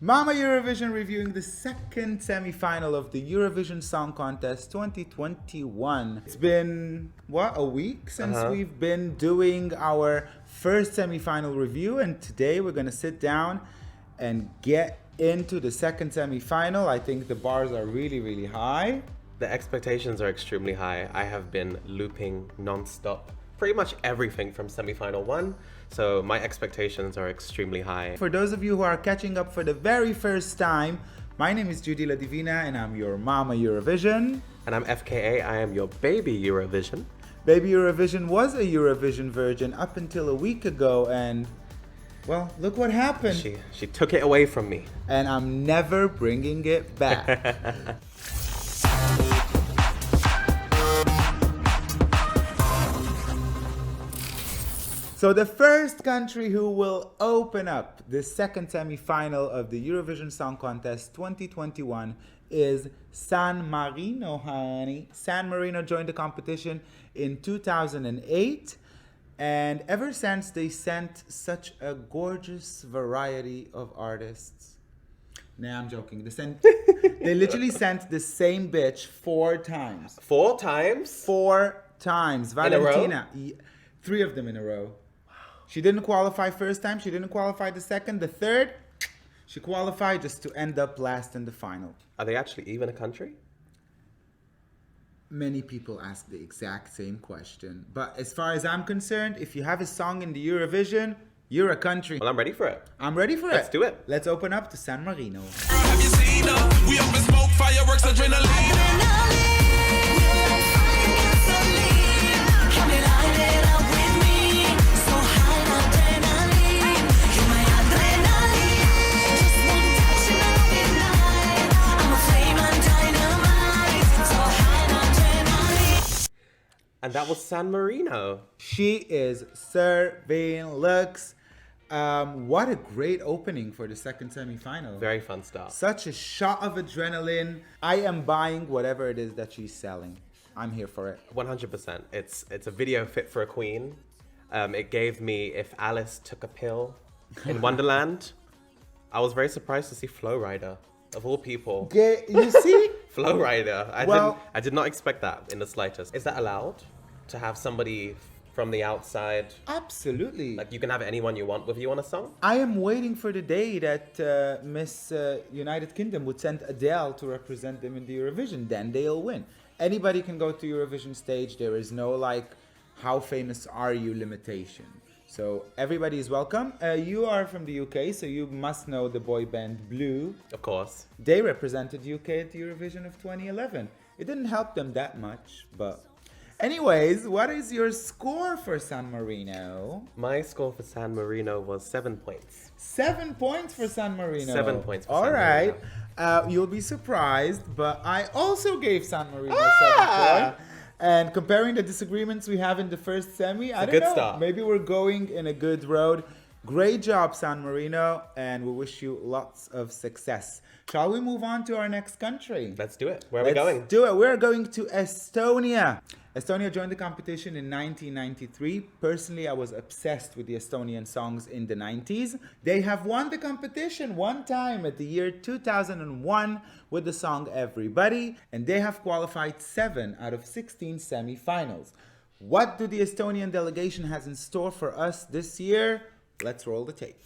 Mama Eurovision reviewing the second semi-final of the Eurovision Song Contest 2021. It's been, a week since we've been doing our first semi-final review, and today we're going to sit down and get into the second semi-final. I think the bars are really, really high. The expectations are extremely high. I have been looping non-stop pretty much everything from semi-final 1. So my expectations are extremely high. For those of you who are catching up for the very first time, my name is Judy LaDivina and I'm your Mama Eurovision. And I'm FKA, I am your baby Eurovision. Baby Eurovision was a Eurovision virgin up until a week ago, and well, look what happened. She took it away from me. And I'm never bringing it back. So the first country who will open up the second semi-final of the Eurovision Song Contest 2021 is San Marino, honey. San Marino joined the competition in 2008, and ever since they sent such a gorgeous variety of artists. Nah, I'm joking. They literally sent the same bitch 4 times. 4 times? 4 times. Valentina. In a row? 3 of them in a row. She didn't qualify first time. She didn't qualify the second. The third, she qualified just to end up last in the final. Are they actually even a country? Many people ask the exact same question. But as far as I'm concerned, if you have a song in the Eurovision, you're a country. Well, I'm ready for it. I'm ready for it. Let's do it. Let's open up to San Marino. Have you seen her? We up in smoke, fireworks, adrenaline. And that was San Marino. She is serving looks. What a great opening for the second semi-final. Very fun stuff. Such a shot of adrenaline. I am buying whatever it is that she's selling. I'm here for it. 100%. It's a video fit for a queen. It gave me If Alice Took a Pill in Wonderland. I was very surprised to see Flow Rider, of all people. You see? Flow Rider. I did not expect that in the slightest. Is that allowed? To have somebody from the outside? Absolutely. Like you can have anyone you want with you on a song? I am waiting for the day that Miss United Kingdom would send Adele to represent them in the Eurovision. Then they'll win. Anybody can go to Eurovision stage. There is no how famous are you limitation. So everybody is welcome. You are from the UK, so you must know the boy band Blue. Of course. They represented UK at the Eurovision of 2011. It didn't help them that much, but... Anyways, what is your score for San Marino? My score for San Marino was 7 points. 7 points for San Marino. 7 points for All San right. Marino. You'll be surprised, but I also gave San Marino 7 points. And comparing the disagreements we have in the first semi, I don't know. Start. Maybe we're going in a good road. Great job, San Marino, and we wish you lots of success. Shall we move on to our next country? Let's do it. Where are we going? Let's do it. We're going to Estonia. Estonia joined the competition in 1993. Personally, I was obsessed with the Estonian songs in the 90s. They have won the competition 1 time at the year 2001 with the song Everybody, and they have qualified 7 out of 16 semi-finals. What do the Estonian delegation has in store for us this year? Let's roll the tape.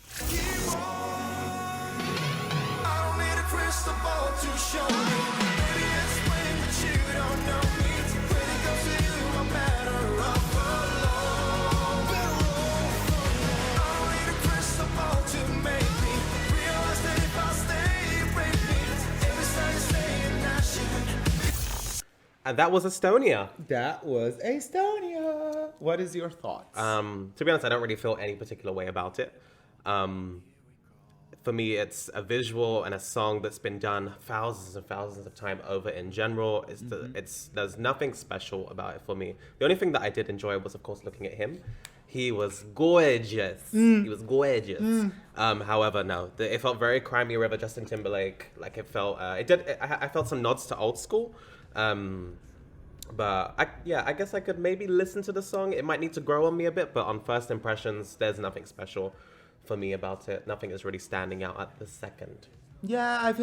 And that was Estonia. That was Estonia. What is your thoughts? To be honest, I don't really feel any particular way about it. For me, it's a visual and a song that's been done thousands and thousands of times over in general. There's nothing special about it for me. The only thing that I did enjoy was, of course, looking at him. He was gorgeous. He was gorgeous. However, no, it felt very Cry Me a River, Justin Timberlake. Like it felt, I felt some nods to old school. But I guess I could maybe listen to the song. It might need to grow on me a bit, but on first impressions, there's nothing special for me about it. Nothing is really standing out at the second. Yeah,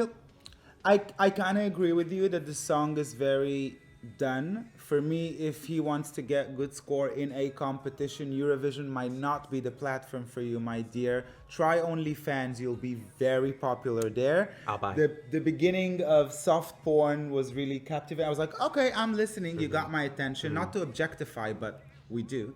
I kind of agree with you that the song is very done. For me, if he wants to get good score in a competition, Eurovision might not be the platform for you, my dear. Try OnlyFans, you'll be very popular there. I'll buy. The beginning of soft porn was really captivating. I was like, okay, I'm listening. You got my attention. Not to objectify, but we do.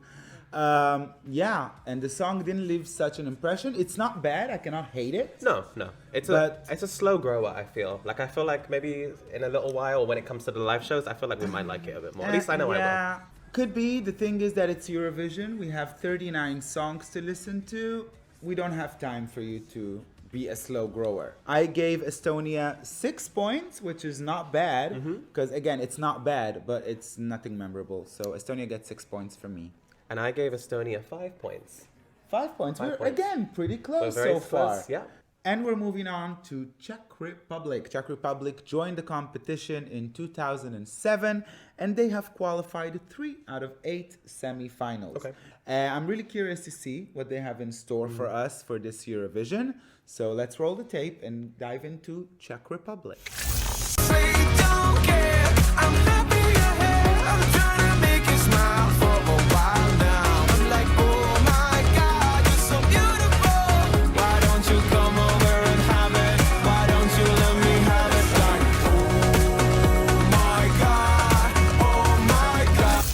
Yeah, and the song didn't leave such an impression. It's not bad. I cannot hate it. No. It's a slow grower, I feel. Like, I feel like maybe in a little while, when it comes to the live shows, I feel like we might like it a bit more. At least I know I will. Could be. The thing is that it's Eurovision. We have 39 songs to listen to. We don't have time for you to be a slow grower. I gave Estonia 6 points, which is not bad. Because, again, it's not bad, but it's nothing memorable. So Estonia gets 6 points from me. And I gave Estonia 5 points. 5 points. We're, again, pretty close We're very so far. close, yeah. And we're moving on to Czech Republic. Czech Republic joined the competition in 2007, and they have qualified 3 out of 8 semi-finals. Okay. I'm really curious to see what they have in store for us for this Eurovision. So let's roll the tape and dive into Czech Republic. Say don't care, I'm happy you're here. I'm trying to make you smile for a while now. I'm like, oh my God, you're so beautiful. Why don't you come over and have it? Why don't you let me have it? Like, oh my God, oh my God.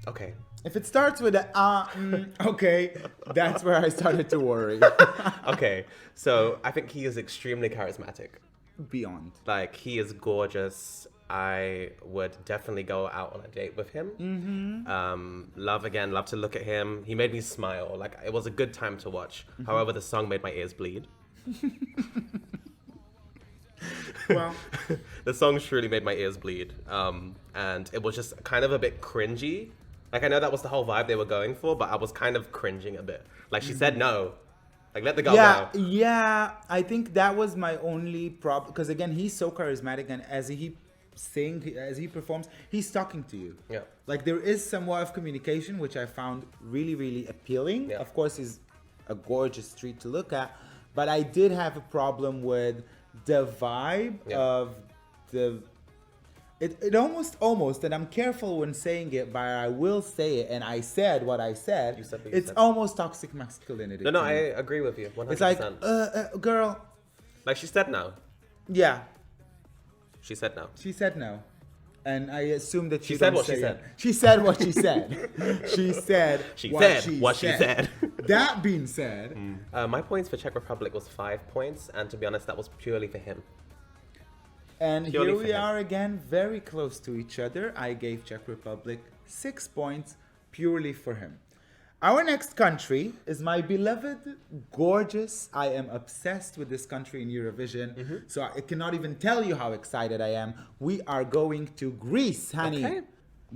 Okay. If it starts with a okay, that's where I started to worry. Okay. So I think he is extremely charismatic. Beyond. Like, he is gorgeous. I would definitely go out on a date with him. Love to look at him. He made me smile. Like, it was a good time to watch. However, the song made my ears bleed. Well, The song truly made my ears bleed. And it was just kind of a bit cringy. Like, I know that was the whole vibe they were going for, but I was kind of cringing a bit. Like, she said no. Like, let the girl go. Yeah, I think that was my only problem. Because, again, he's so charismatic, and as he performs, he's talking to you. Yeah. Like, there is somewhat of communication, which I found really, really appealing. Yeah. Of course, he's a gorgeous treat to look at. But I did have a problem with the vibe of the... It almost, and I'm careful when saying it, but I will say it, and I said what I said. You said what you it's said. almost toxic masculinity. No, to I me. agree with you. 100%. It's like, girl. Like, she said no. Yeah, She said no. she said no. And I assume that She you said don't what she say said. it. She said what she said. She said what she said. That being said, My points for Czech Republic was 5 points, and to be honest, that was purely for him. and Purely here for we him. are again, very close to each other. I gave Czech Republic 6 points purely for him. Our next country is my beloved, gorgeous. I am obsessed with this country in Eurovision, so I cannot even tell you how excited I am. We are going to Greece, honey. Okay.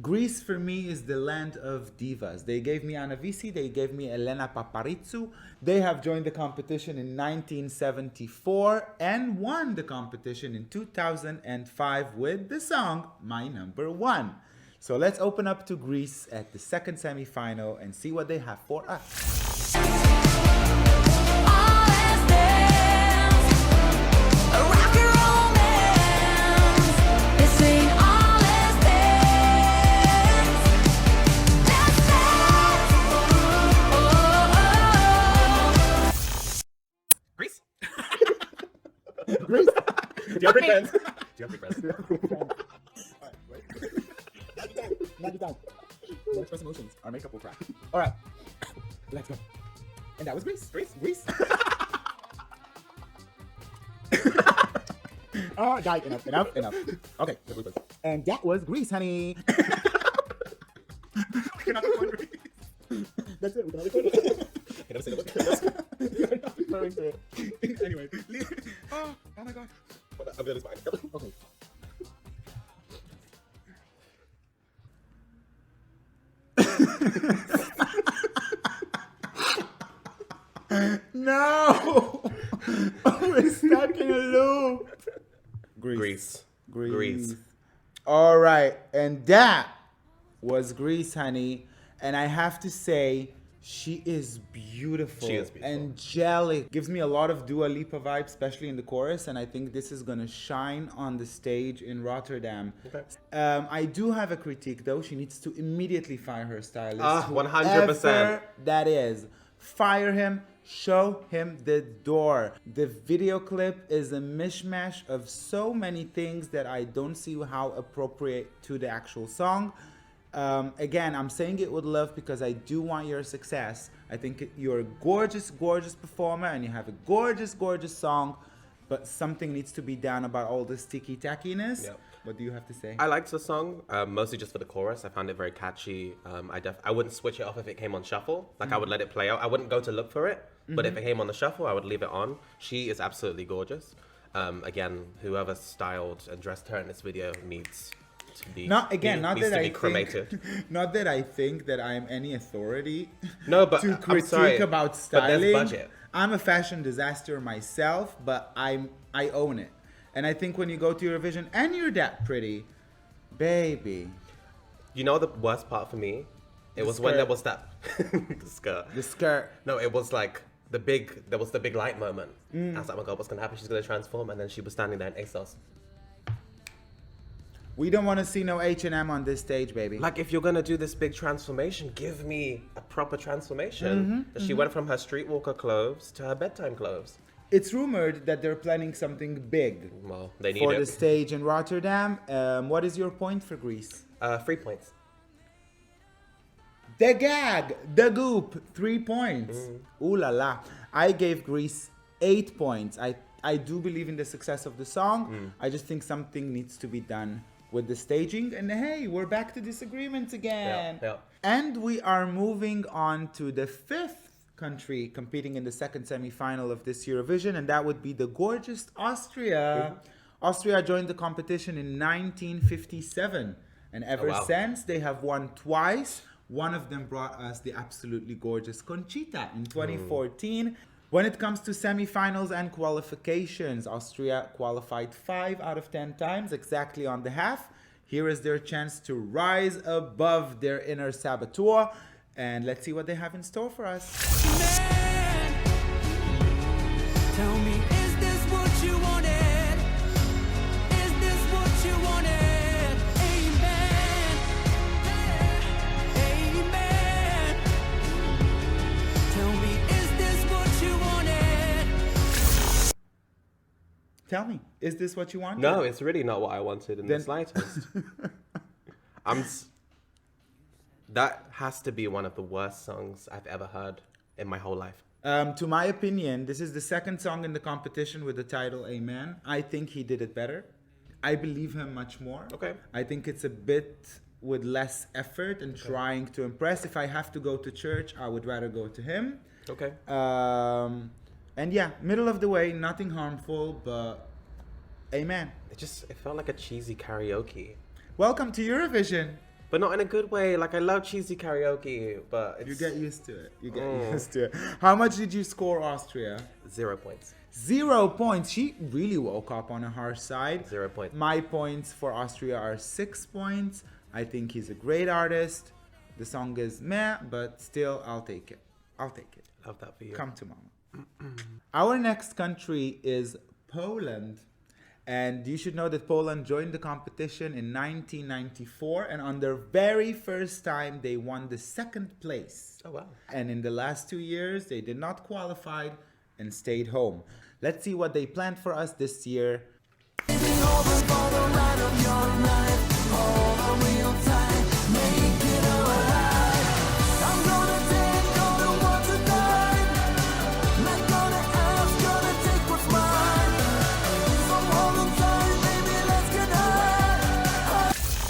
Greece for me is the land of divas. They gave me Anna Visi, they gave me Elena Paparizou. They have joined the competition in 1974 and won the competition in 2005 with the song My Number One. So let's open up to Greece at the second semi-final and see what they have for us. Greece? Greece. Do you have big friends? Do you have big friends? Knock it down. Don't express emotions. Our makeup will crack. All right, let's go. And that was Greece. Greece. Oh, guys, enough. Okay, and that was Greece, honey. We cannot record Greece. That's it. We cannot record it. You never said it. We're not referring to it. Anyway, oh my god. I'm doing this fine. Okay. No! Oh, we're stuck in a loop. Greece. All right, and that was Greece, honey. And I have to say, She is beautiful. She is beautiful. Angelic. Gives me a lot of Dua Lipa vibes, especially in the chorus. And I think this is going to shine on the stage in Rotterdam. Okay. I do have a critique, though. She needs to immediately fire her stylist. 100%. Whoever that is. Fire him. Show him the door. The video clip is a mishmash of so many things that I don't see how appropriate to the actual song. Again, I'm saying it with love because I do want your success. I think you're a gorgeous, gorgeous performer and you have a gorgeous, gorgeous song, but something needs to be done about all this ticky-tackiness. Yep. What do you have to say? I liked the song, mostly just for the chorus. I found it very catchy. I wouldn't switch it off if it came on shuffle. Like, I would let it play out. I wouldn't go to look for it, but if it came on the shuffle, I would leave it on. She is absolutely gorgeous. Again, whoever styled and dressed her in this video needs to be cremated. Not that I think that I'm any authority No, but to I'm critique sorry, about but styling. there's budget. I'm a fashion disaster myself, but I own it. And I think when you go to Eurovision and you're that pretty, baby. You know the worst part for me? It was when skirt. there was that the skirt. The skirt. No, it was like there was the big light moment. I was like, oh my god, what's gonna happen? She's gonna transform, and then she was standing there in ASOS. We don't want to see no H&M on this stage, baby. Like, if you're gonna do this big transformation, give me a proper transformation. She went from her streetwalker clothes to her bedtime clothes. It's rumored that they're planning something big Well, they need for it. the stage in Rotterdam. What is your point for Greece? 3 points. The gag, the goop, 3 points. Ooh la la. I gave Greece 8 points. I do believe in the success of the song. I just think something needs to be done with the staging. And hey, we're back to disagreements again. Yeah. And we are moving on to the fifth country competing in the second semi-final of this Eurovision, and that would be the gorgeous Austria. Austria joined the competition in 1957, and ever since they have won twice. One of them brought us the absolutely gorgeous Conchita in 2014. When it comes to semi-finals and qualifications, Austria qualified 5 out of 10 times, exactly on the half. Here is their chance to rise above their inner saboteur. And let's see what they have in store for us. Man, tell me, is this what you wanted? Is this what you wanted? Amen. Amen. Tell me, is this what you wanted? Tell me, is this what you want? No, it's really not what I wanted in the slightest. That has to be one of the worst songs I've ever heard in my whole life. To my opinion, this is the second song in the competition with the title Amen. I think he did it better. I believe him much more. Okay. I think it's a bit with less effort and trying to impress. If I have to go to church, I would rather go to him. Okay. And yeah, middle of the way, nothing harmful, but Amen. It felt like a cheesy karaoke. Welcome to Eurovision. But not in a good way. Like, I love cheesy karaoke, but it's... You get used to it. You get used to it. How much did you score Austria? 0 points. 0 points. She really woke up on a harsh side. 0 points. My points for Austria are 6 points. I think he's a great artist. The song is meh, but still, I'll take it. I'll take it. Love that for you. Come to mama. Our next country is Poland. And you should know that Poland joined the competition in 1994, and on their very first time, they won the 2nd place. Oh, wow. And in the last 2 years, they did not qualify and stayed home. Let's see what they planned for us this year.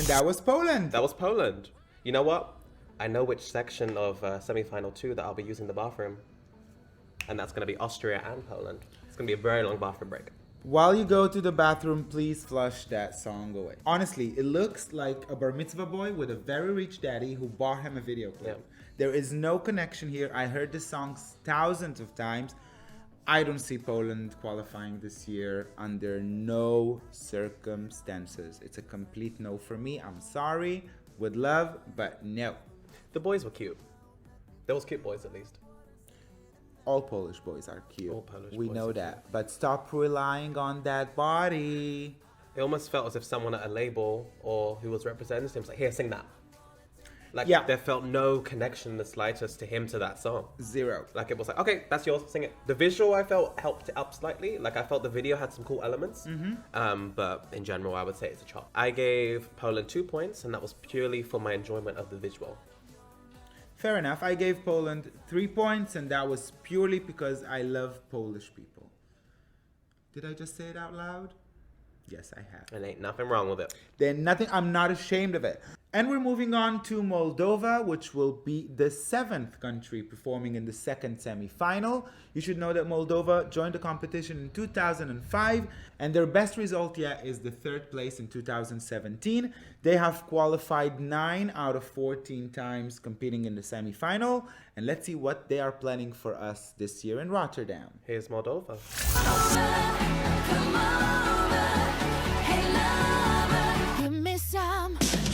That was Poland. That was Poland. You know what? I know which section of semi-final 2 that I'll be using the bathroom. And that's going to be Austria and Poland. It's going to be a very long bathroom break. While you go to the bathroom, please flush that song away. Honestly, it looks like a bar mitzvah boy with a very rich daddy who bought him a video clip. Yeah. There is no connection here. I heard the songs thousands of times. I don't see Poland qualifying this year under no circumstances. It's a complete no for me. I'm sorry, with love, but no. The boys were cute. There was cute boys at least. All Polish boys are cute. All Polish we boys know are that. But stop relying on that body. It almost felt as if someone at a label or who was representing him was like, here, sing that. Like, Yeah. there felt no connection in the slightest to him to that song. Zero. Like, it was like, okay, that's yours, sing it. The visual, I felt, helped it up slightly. Like, I felt the video had some cool elements. But in general, I would say it's a chop. I gave Poland 2 points, and that was purely for my enjoyment of the visual. Fair enough. I gave Poland 3 points, and that was purely because I love Polish people. Did I just say it out loud? Yes, I have. And ain't nothing wrong with it. Then nothing, I'm not ashamed of it. And we're moving on to Moldova, which will be the 7th country performing in the second semi-final. You should know that Moldova joined the competition in 2005, and their best result yet is the 3rd place in 2017. They have qualified 9 out of 14 times competing in the semi-final, and let's see what they are planning for us this year in Rotterdam. Here's Moldova. Come over, hey lover, give me some sugar.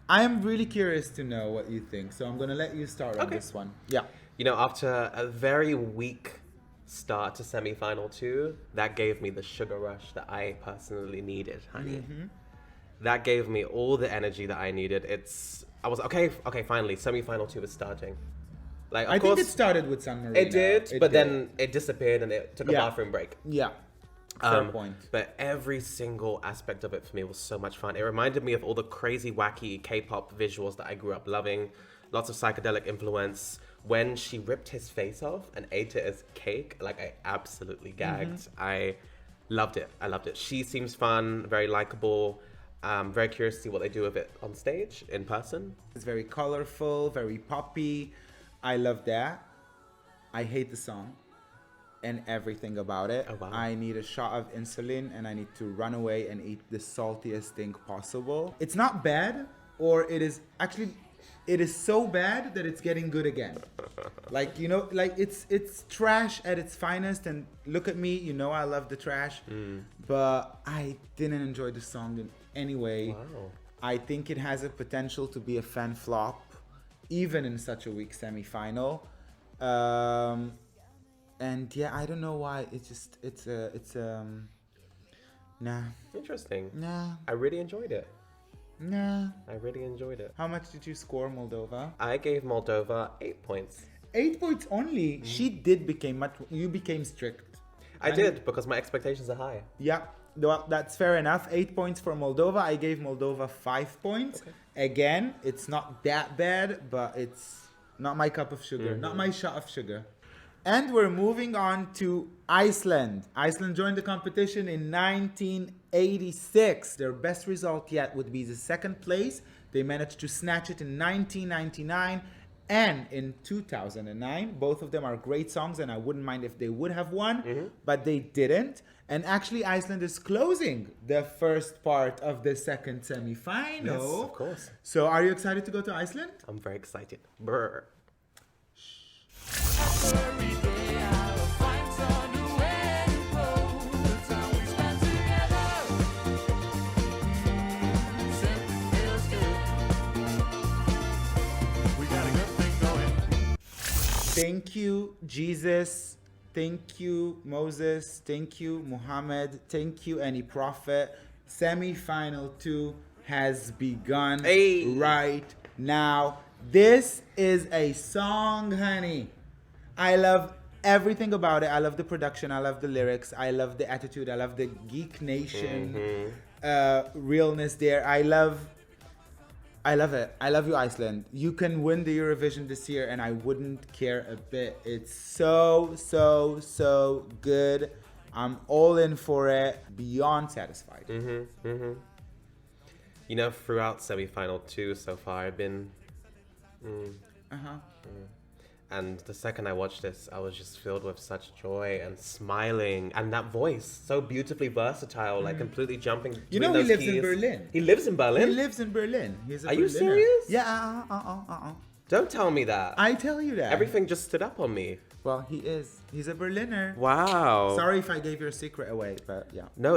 I am really curious to know what you think, so I'm going to let you start on Okay. this one. Yeah. You know, after a very weak start to semi-final 2, that gave me the sugar rush that I personally needed, honey. That gave me all the energy that I needed. I was okay, finally, semi-final 2 is starting. Like, of I course, think it started with San Marino. it did, but did. then it disappeared and it took a Yeah. bathroom break. Yeah. Fair point. But every single aspect of it for me was so much fun. It reminded me of all the crazy, wacky K-pop visuals that I grew up loving. Lots of psychedelic influence. When she ripped his face off and ate it as cake, like, I absolutely gagged. I loved it. I loved it. She seems fun, very likable. Very curious to see what they do with it on stage, in person. It's very colorful, very poppy. I love that. I hate the song and everything about it. Oh, wow. I need a shot of insulin and I need to run away and eat the saltiest thing possible. It's not bad, or it is so bad that it's getting good again. Like, you know, like it's trash at its finest, and look at me, you know I love the trash. But I didn't enjoy the song in any way. Wow. I think it has a potential to be a fan flop, even in such a weak semi-final. And yeah, I don't know why. Nah. Interesting. Nah. I really enjoyed it. Nah. I really enjoyed it. How much did you score Moldova? I gave Moldova 8 points. 8 points only. She did became much. You became strict. I did, because my expectations are high. Yeah. Well, that's fair enough. 8 points for Moldova. I gave Moldova 5 points. Okay. Again, it's not that bad, but it's not my cup of sugar. Not my shot of sugar. And we're moving on to Iceland. Iceland joined the competition in 1986. Their best result yet would be the 2nd place. They managed to snatch it in 1999 and in 2009. Both of them are great songs, and I wouldn't mind if they would have won, but they didn't. And actually, Iceland is closing the first part of the second semi-final. Yes, of course. So are you excited to go to Iceland? I'm very excited. Brr. Every day I'll find somewhere to go. The time we spend together simply feels good. We got a good thing going. Thank you, Jesus. Thank you, Moses. Thank you, Muhammad. Thank you, any prophet. Semi-final 2 has begun Hey. right now. This is a song, honey. I love everything about it. I love the production. I love the lyrics. I love the attitude. I love the Geek Nation realness there. I love it. I love you, Iceland. You can win the Eurovision this year, and I wouldn't care a bit. It's so good. I'm all in for it. Beyond satisfied. You know, throughout semi-final 2 so far, I've been... And the second I watched this, I was just filled with such joy and smiling. And that voice, so beautifully versatile, like completely jumping You know between he those lives in keys. Berlin. He lives in Berlin? He lives in Berlin. He's a Are you Berliner. serious? Yeah. Don't tell me that. I tell you that. Everything just stood up on me. Well, he is. He's a Berliner. Wow. Sorry if I gave your secret away, but yeah. No,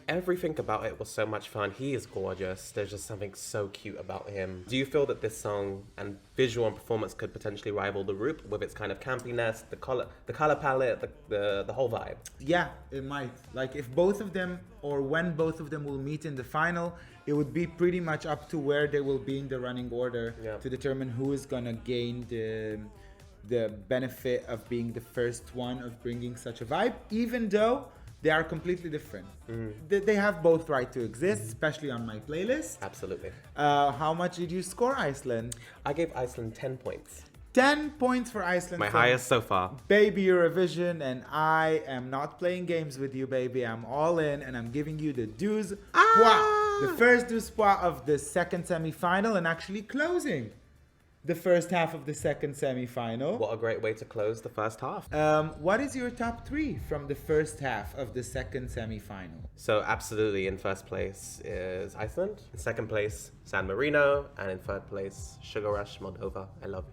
everything about it was so much fun. He is gorgeous. There's just something so cute about him. Do you feel that this song and visual and performance could potentially rival The Roop with its kind of campiness, the color palette, the whole vibe? Yeah, it might. Like if both of them, or when both of them will meet in the final, it would be pretty much up to where they will be in the running order to determine who is gonna gain the benefit of being the first one of bringing such a vibe, even though they are completely different. They have both right to exist, especially on my playlist. Absolutely. How much did you score Iceland? I gave Iceland 10 points. 10 points for Iceland. My from highest so far. Baby Eurovision, and I am not playing games with you, baby. I'm all in, and I'm giving you the douze pois. The first douze pois of the second semi-final, and actually closing the first half of the second semi-final. What a great way to close the first half. What is your top three from the first half of the second semi-final? So absolutely in first place is Iceland. In second place, San Marino. And in third place, Sugar Rush, Moldova. I love you.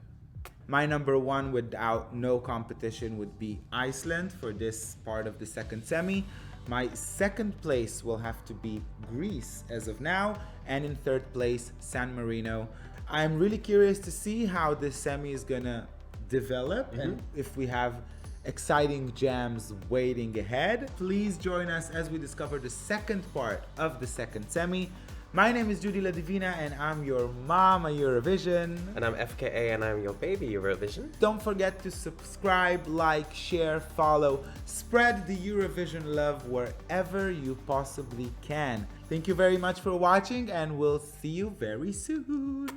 My number one, without no competition, would be Iceland for this part of the second semi. My second place will have to be Greece as of now. And in third place, San Marino. I'm really curious to see how this semi is gonna develop and if we have exciting jams waiting ahead. Please join us as we discover the second part of the second semi. My name is Judy LaDivina and I'm your mama Eurovision. And I'm FKA and I'm your baby Eurovision. Don't forget to subscribe, like, share, follow, spread the Eurovision love wherever you possibly can. Thank you very much for watching and we'll see you very soon.